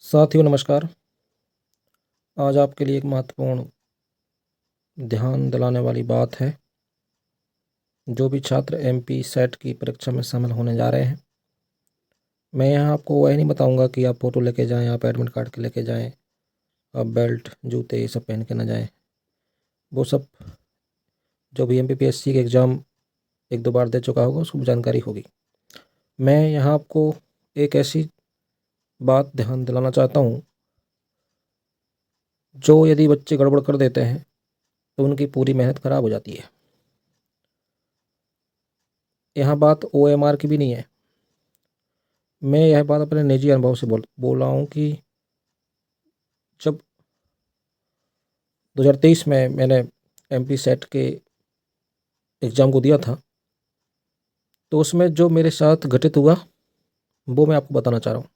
साथियों नमस्कार। आज आपके लिए एक महत्वपूर्ण ध्यान दिलाने वाली बात है। जो भी छात्र एमपी सेट की परीक्षा में शामिल होने जा रहे हैं, मैं यहाँ आपको वह नहीं बताऊंगा कि आप फ़ोटो लेके जाएं, आप एडमिट कार्ड के लेके जाएं, आप बेल्ट जूते ये सब पहन के ना जाएं। वो सब जो भी एमपीपीएससी के एग्ज़ाम एक दो बार दे चुका होगा उसको जानकारी होगी। मैं यहाँ आपको एक ऐसी बात ध्यान दिलाना चाहता हूँ, जो यदि बच्चे गड़बड़ कर देते हैं तो उनकी पूरी मेहनत ख़राब हो जाती है। यहाँ बात ओएमआर की भी नहीं है। मैं यह बात अपने निजी अनुभव से बोल रहा हूँ कि जब 2023 में मैंने एमपी सेट के एग्ज़ाम को दिया था, तो उसमें जो मेरे साथ घटित हुआ वो मैं आपको बताना चाह रहा हूँ।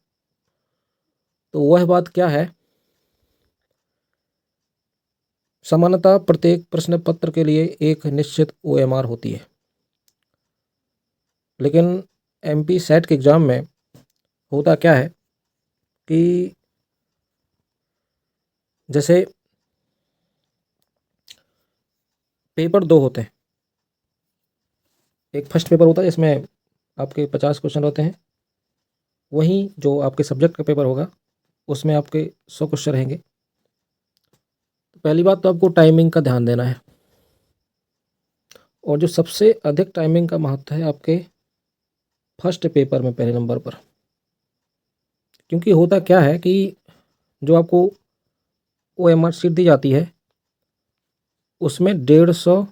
तो वह बात क्या है, सामान्यतः प्रत्येक प्रश्न पत्र के लिए एक निश्चित ओएमआर होती है, लेकिन एमपी सेट के एग्ज़ाम में होता क्या है कि जैसे पेपर दो होते हैं। एक फर्स्ट पेपर होता है जिसमें आपके 50 क्वेश्चन होते हैं, वहीं जो आपके सब्जेक्ट का पेपर होगा उसमें आपके 100 क्वेश्चन रहेंगे। तो पहली बात तो आपको टाइमिंग का ध्यान देना है, और जो सबसे अधिक टाइमिंग का महत्व है आपके फर्स्ट पेपर में पहले नंबर पर। क्योंकि होता क्या है कि जो आपको ओएमआर शीट दी जाती है उसमें 150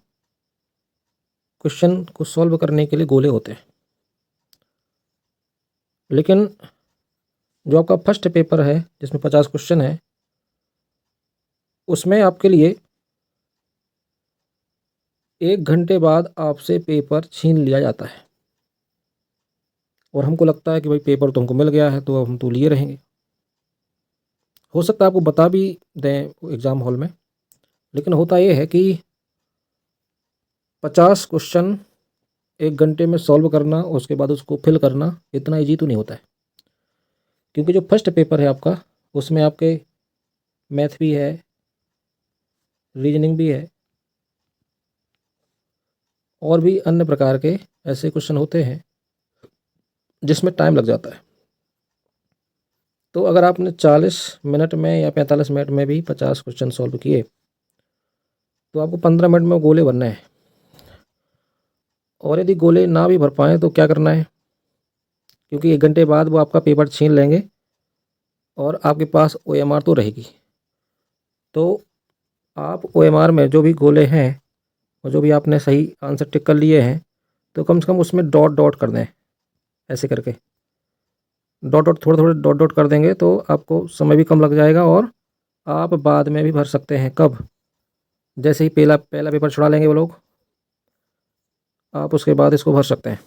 क्वेश्चन को सॉल्व करने के लिए गोले होते हैं, लेकिन जो आपका फर्स्ट पेपर है जिसमें 50 क्वेश्चन है उसमें आपके लिए 1 घंटे बाद आपसे पेपर छीन लिया जाता है। और हमको लगता है कि भाई पेपर तो हमको मिल गया है तो अब हम तो लिए रहेंगे। हो सकता है आपको बता भी दें एग्ज़ाम हॉल में, लेकिन होता ये है कि 50 क्वेश्चन 1 घंटे में सॉल्व करना और उसके बाद उसको फिल करना इतना ईजी तो नहीं होता है। क्योंकि जो फर्स्ट पेपर है आपका उसमें आपके मैथ भी है, रीजनिंग भी है, और भी अन्य प्रकार के ऐसे क्वेश्चन होते हैं जिसमें टाइम लग जाता है। तो अगर आपने 40 मिनट में या 45 मिनट में भी 50 क्वेश्चन सॉल्व किए तो आपको 15 मिनट में गोले भरना है। और यदि गोले ना भी भर पाएँ तो क्या करना है, क्योंकि 1 घंटे बाद वो आपका पेपर छीन लेंगे और आपके पास ओएमआर तो रहेगी। तो आप ओएमआर में जो भी गोले हैं और जो भी आपने सही आंसर टिक कर लिए हैं तो कम से कम उसमें डॉट डॉट कर दें। ऐसे करके डॉट डॉट थोड़े थोड़े डॉट डॉट कर देंगे तो आपको समय भी कम लग जाएगा, और आप बाद में भी भर सकते हैं। कब? जैसे ही पहला पहला पेपर छुड़ा लेंगे वो लोग, आप उसके बाद इसको भर सकते हैं।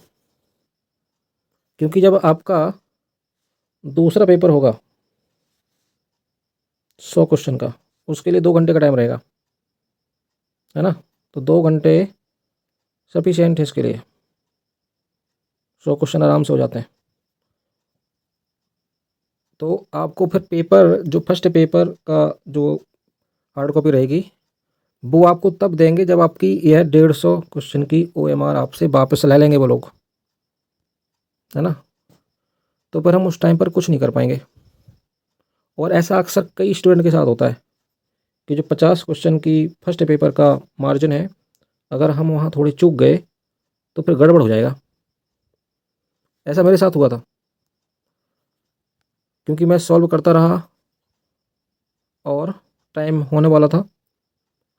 क्योंकि जब आपका दूसरा पेपर होगा 100 क्वेश्चन का, उसके लिए 2 घंटे का टाइम रहेगा, है ना। तो 2 घंटे सफिशिएंट है इसके लिए, 100 क्वेश्चन आराम से हो जाते हैं। तो आपको फिर पेपर जो फर्स्ट पेपर का जो हार्ड कॉपी रहेगी वो आपको तब देंगे जब आपकी यह 150 क्वेश्चन की ओएमआर आपसे वापस ले लेंगे वो लोग, है ना। तो फिर हम उस टाइम पर कुछ नहीं कर पाएंगे। और ऐसा अक्सर कई स्टूडेंट के साथ होता है कि जो 50 क्वेश्चन की फर्स्ट पेपर का मार्जिन है, अगर हम वहाँ थोड़ी चूक गए तो फिर गड़बड़ हो जाएगा। ऐसा मेरे साथ हुआ था, क्योंकि मैं सॉल्व करता रहा और टाइम होने वाला था।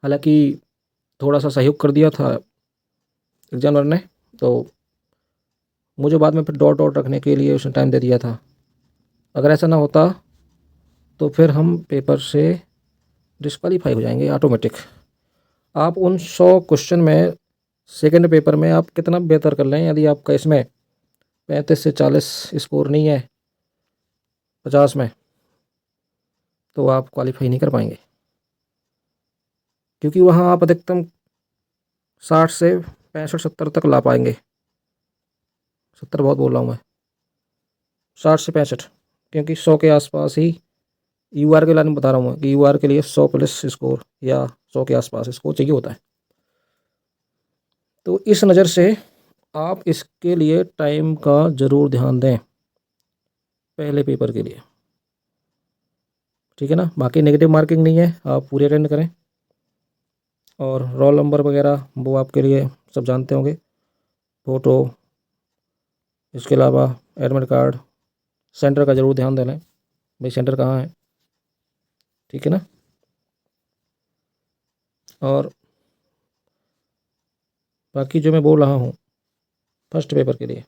हालांकि थोड़ा सा सहयोग कर दिया था एग्जामिनर ने, तो मुझे बाद में फिर डॉट डॉट रखने के लिए उसने टाइम दे दिया था। अगर ऐसा ना होता तो फिर हम पेपर से डिस्क्वालीफाई हो जाएंगे ऑटोमेटिक। आप उन 100 क्वेश्चन में सेकंड पेपर में आप कितना बेहतर कर लें, यदि आपका इसमें 35 से 40 स्कोर नहीं है 50 में, तो आप क्वालिफाई नहीं कर पाएंगे। क्योंकि वहाँ आप अधिकतम 60 से 65 70 तक ला पाएंगे। 70 बहुत बोल रहा हूँ मैं, 60 से 65, क्योंकि 100 के आसपास ही यूआर के लिए बता रहा हूँ कि यूआर के लिए 100 प्लस स्कोर या 100 के आसपास स्कोर चाहिए होता है। तो इस नज़र से आप इसके लिए टाइम का ज़रूर ध्यान दें पहले पेपर के लिए, ठीक है ना। बाकी नेगेटिव मार्किंग नहीं है, आप पूरे अटेंड करें। और रोल नंबर वगैरह वो आपके लिए सब जानते होंगे, फ़ोटो, इसके अलावा एडमिट कार्ड, सेंटर का ज़रूर ध्यान देना भाई, सेंटर कहाँ है, ठीक है ना। और बाकी जो मैं बोल रहा हूँ फर्स्ट पेपर के लिए,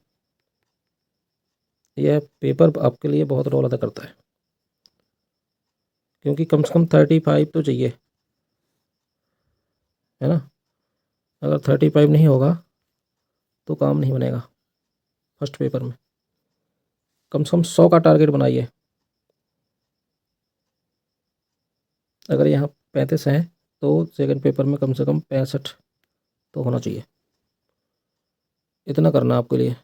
यह पेपर आपके लिए बहुत रोल अदा करता है, क्योंकि कम से कम 35 तो चाहिए, है ना। अगर 35 नहीं होगा तो काम नहीं बनेगा फर्स्ट पेपर में। कम से कम 100 का टारगेट बनाइए। अगर यहाँ 35 हैं तो सेकंड पेपर में कम से कम 65 तो होना चाहिए। इतना करना आपके लिए।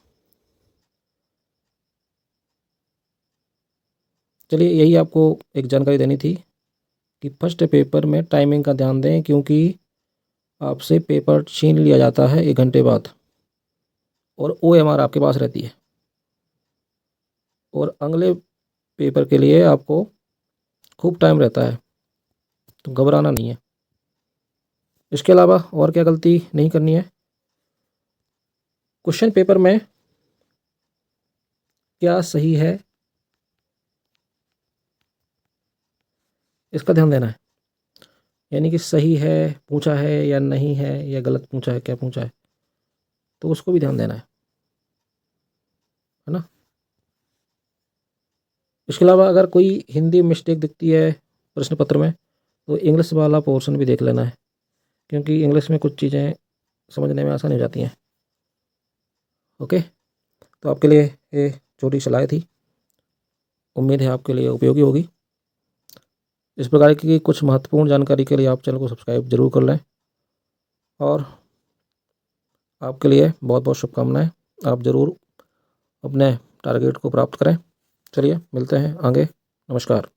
चलिए, यही आपको एक जानकारी देनी थी कि फर्स्ट पेपर में टाइमिंग का ध्यान दें, क्योंकि आपसे पेपर छीन लिया जाता है 1 घंटे बाद और ओएमआर आपके पास रहती है, और अगले पेपर के लिए आपको खूब टाइम रहता है, तो घबराना नहीं है। इसके अलावा और क्या गलती नहीं करनी है, क्वेश्चन पेपर में क्या सही है इसका ध्यान देना है। यानी कि सही है पूछा है या नहीं है, या गलत पूछा है, क्या पूछा है, तो उसको भी ध्यान देना है ना। इसके अलावा अगर कोई हिंदी मिस्टेक दिखती है प्रश्न पत्र में, तो इंग्लिश वाला पोर्शन भी देख लेना है, क्योंकि इंग्लिश में कुछ चीज़ें समझने में आसानी हो जाती हैं। ओके, तो आपके लिए ये छोटी सलाह थी, उम्मीद है आपके लिए उपयोगी होगी। इस प्रकार की कुछ महत्वपूर्ण जानकारी के लिए आप चैनल को सब्सक्राइब जरूर कर लें, और आपके लिए बहुत बहुत शुभकामनाएं। आप ज़रूर अपने टारगेट को प्राप्त करें। चलिए, मिलते हैं आगे। नमस्कार।